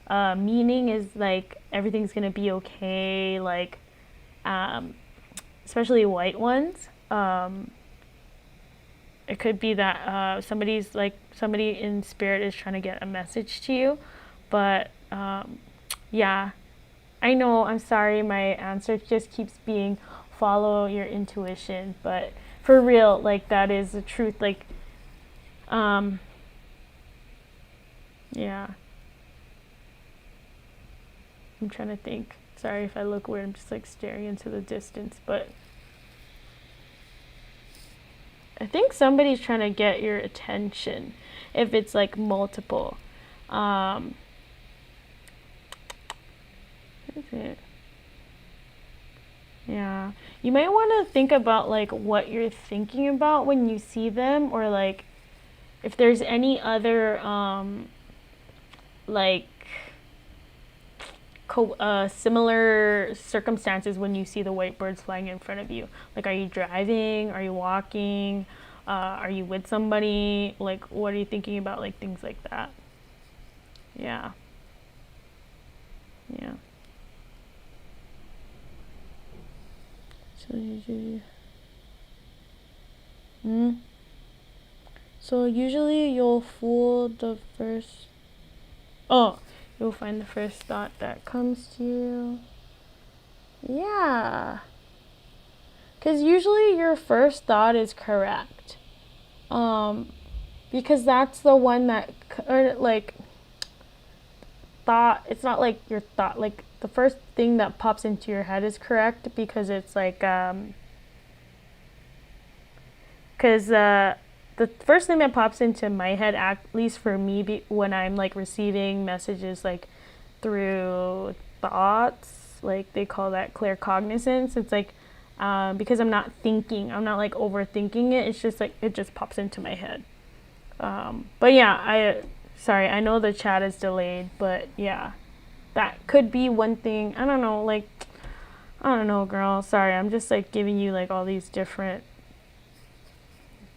meaning is like everything's gonna be okay, like especially white ones. It could be that somebody in spirit is trying to get a message to you, but yeah, I know, I'm sorry, my answer just keeps being follow your intuition, but for real, like that is the truth. Like yeah, I'm trying to think. Sorry if I look weird, I'm just like staring into the distance, but I think somebody's trying to get your attention if it's like multiple. What is it? Yeah. You might want to think about like what you're thinking about when you see them, or like if there's any other like similar circumstances when you see the white birds flying in front of you. Like, are you driving? Are you walking? Are you with somebody? Like, what are you thinking about? Like, things like that. Yeah. Yeah. So usually, so usually you'll fool the first. Oh, you'll find the first thought that comes to you. Yeah. Because usually your first thought is correct. Because that's the one that, or like, thought, it's not like your thought, like the first thing that pops into your head is correct, because it's like, because the first thing that pops into my head, at least for me, when I'm like receiving messages like through thoughts, like they call that claircognizance. It's like because I'm not thinking, I'm not like overthinking it. It's just like it just pops into my head. But yeah, sorry, I know the chat is delayed, but yeah, that could be one thing. I don't know, like I don't know, girl. Sorry, I'm just like giving you like all these different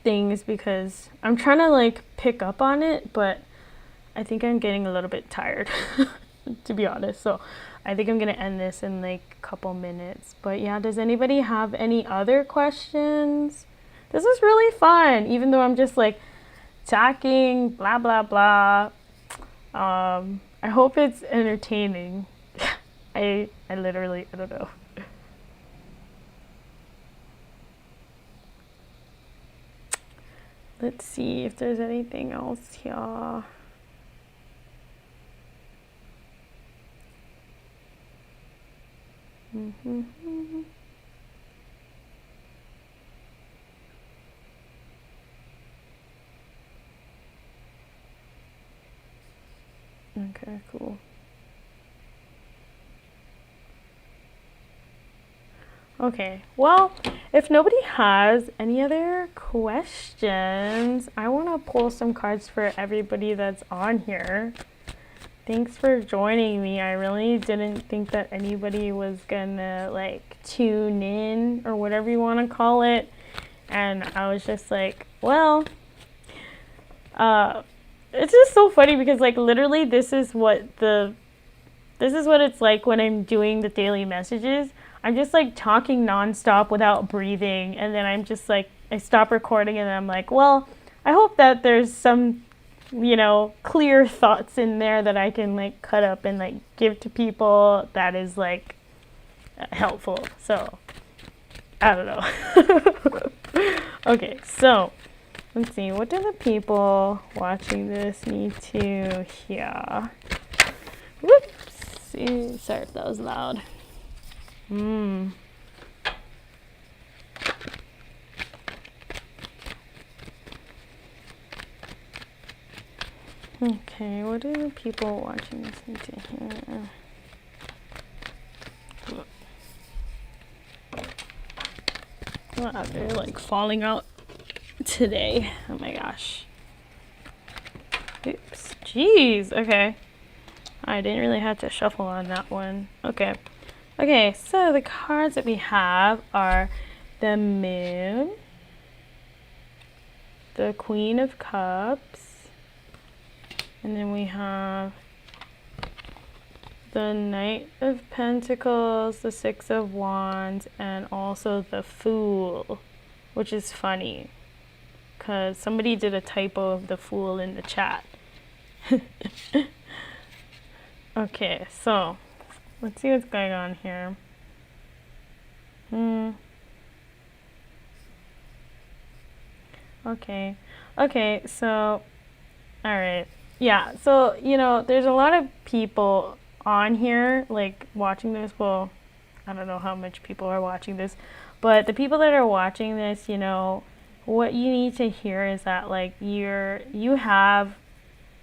things because I'm trying to like pick up on it, but I think I'm getting a little bit tired to be honest. So I think I'm gonna end this in like a couple minutes. But yeah, does anybody have any other questions? This is really fun, even though I'm just like talking blah blah blah. I hope it's entertaining. I literally, I don't know. Let's see if there's anything else here. Okay, cool. Okay, well, if nobody has any other questions, I want to pull some cards for everybody that's on here. Thanks for joining me. I really didn't think that anybody was gonna like tune in or whatever you want to call it. And I was just like, well, it's just so funny because like literally this is what it's like when I'm doing the daily messages. I'm just like talking nonstop without breathing, and then I'm just like, I stop recording and I'm like, well, I hope that there's some, clear thoughts in there that I can like cut up and like give to people that is like helpful. So I don't know. Okay, so let's see, what do the people watching this need to hear? Whoops, sorry if that was loud. Okay, what do the people watching this need to hear? Wow, they're like falling out today. Oh my gosh. Oops. Jeez. Okay. I didn't really have to shuffle on that one. Okay. Okay, so the cards that we have are the Moon, the Queen of Cups, and then we have the Knight of Pentacles, the Six of Wands, and also the Fool, which is funny because somebody did a typo of the Fool in the chat. Okay, so let's see what's going on here. Okay, so, alright. Yeah, so, there's a lot of people on here, like, watching this. Well, I don't know how much people are watching this, but the people that are watching this, what you need to hear is that, like, you have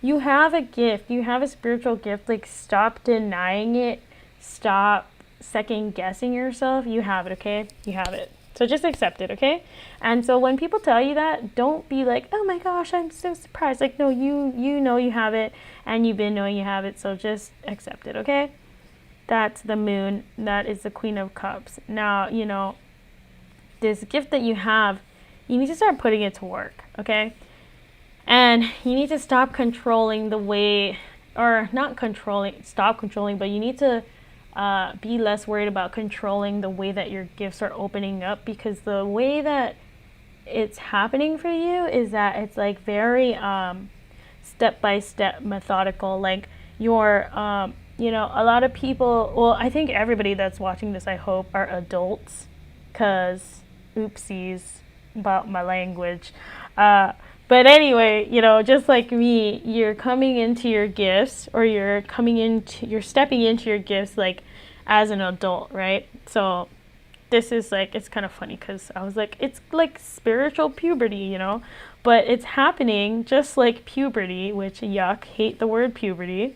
a gift, you have a spiritual gift. Like, stop denying it, stop second guessing yourself. You have it, okay? You have it. So just accept it, okay? And so when people tell you that, don't be like, oh my gosh, I'm so surprised. Like, no, you know you have it, and you've been knowing you have it, so just accept it, okay? That's the Moon. That is the Queen of Cups. Now, this gift that you have, you need to start putting it to work, okay? And you need to stop controlling the way, or not controlling, stop controlling, but you need to be less worried about controlling the way that your gifts are opening up, because the way that it's happening for you is that it's like very step-by-step methodical. Like you're, a lot of people, well, I think everybody that's watching this, I hope, are adults, because oopsies about my language. But anyway, just like me, you're coming into your gifts, or you're stepping into your gifts like as an adult, right? So this is like, it's kind of funny because I was like, it's like spiritual puberty, but it's happening just like puberty, which yuck, hate the word puberty.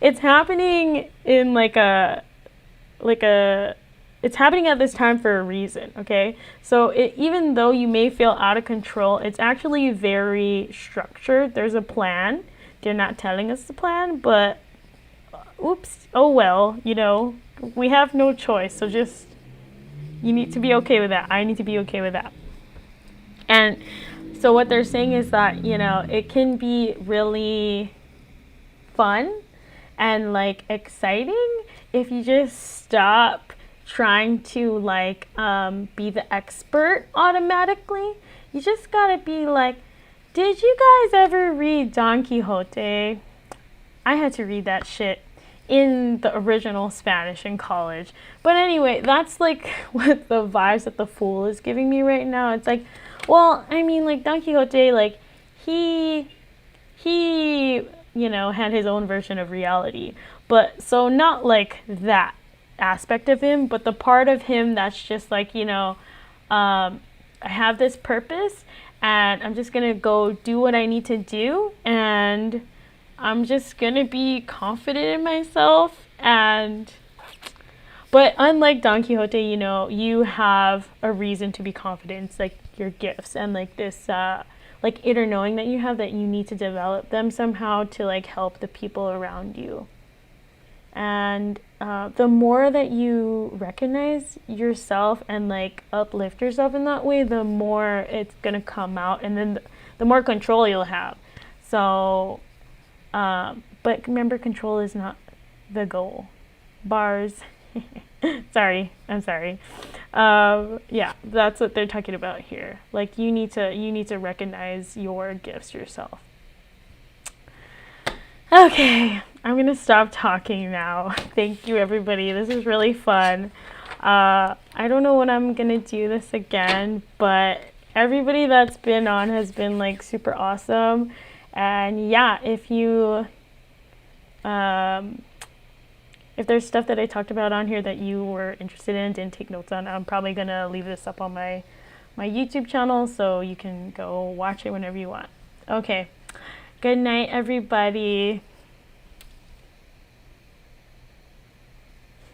It's happening in it's happening at this time for a reason, okay? So even though you may feel out of control, it's actually very structured. There's a plan. They're not telling us the plan, but oops, oh well, we have no choice. So just, you need to be okay with that. I need to be okay with that. And so what they're saying is that, it can be really fun and like exciting if you just stop trying to be the expert automatically. You just gotta be like, did you guys ever read Don Quixote? I had to read that shit in the original Spanish in college. But anyway, that's like what the vibes that the Fool is giving me right now. It's like, well, I mean, like Don Quixote, like he had his own version of reality. But so not like that aspect of him, but the part of him that's just like, I have this purpose and I'm just gonna go do what I need to do, and I'm just gonna be confident in myself. But unlike Don Quixote, you have a reason to be confident. It's like your gifts and like this like inner knowing that you have, that you need to develop them somehow to like help the people around you. And the more that you recognize yourself and like uplift yourself in that way, the more it's gonna come out, and then the more control you'll have. So, but remember, control is not the goal. Bars. Sorry, I'm sorry. Yeah, that's what they're talking about here. Like you need to recognize your gifts yourself. Okay, I'm gonna stop talking now. Thank you, everybody. This is really fun. I don't know when I'm gonna do this again, but everybody that's been on has been like super awesome. And yeah, if there's stuff that I talked about on here that you were interested in, didn't take notes on, I'm probably gonna leave this up on my YouTube channel, so you can go watch it whenever you want. Okay. Good night, everybody.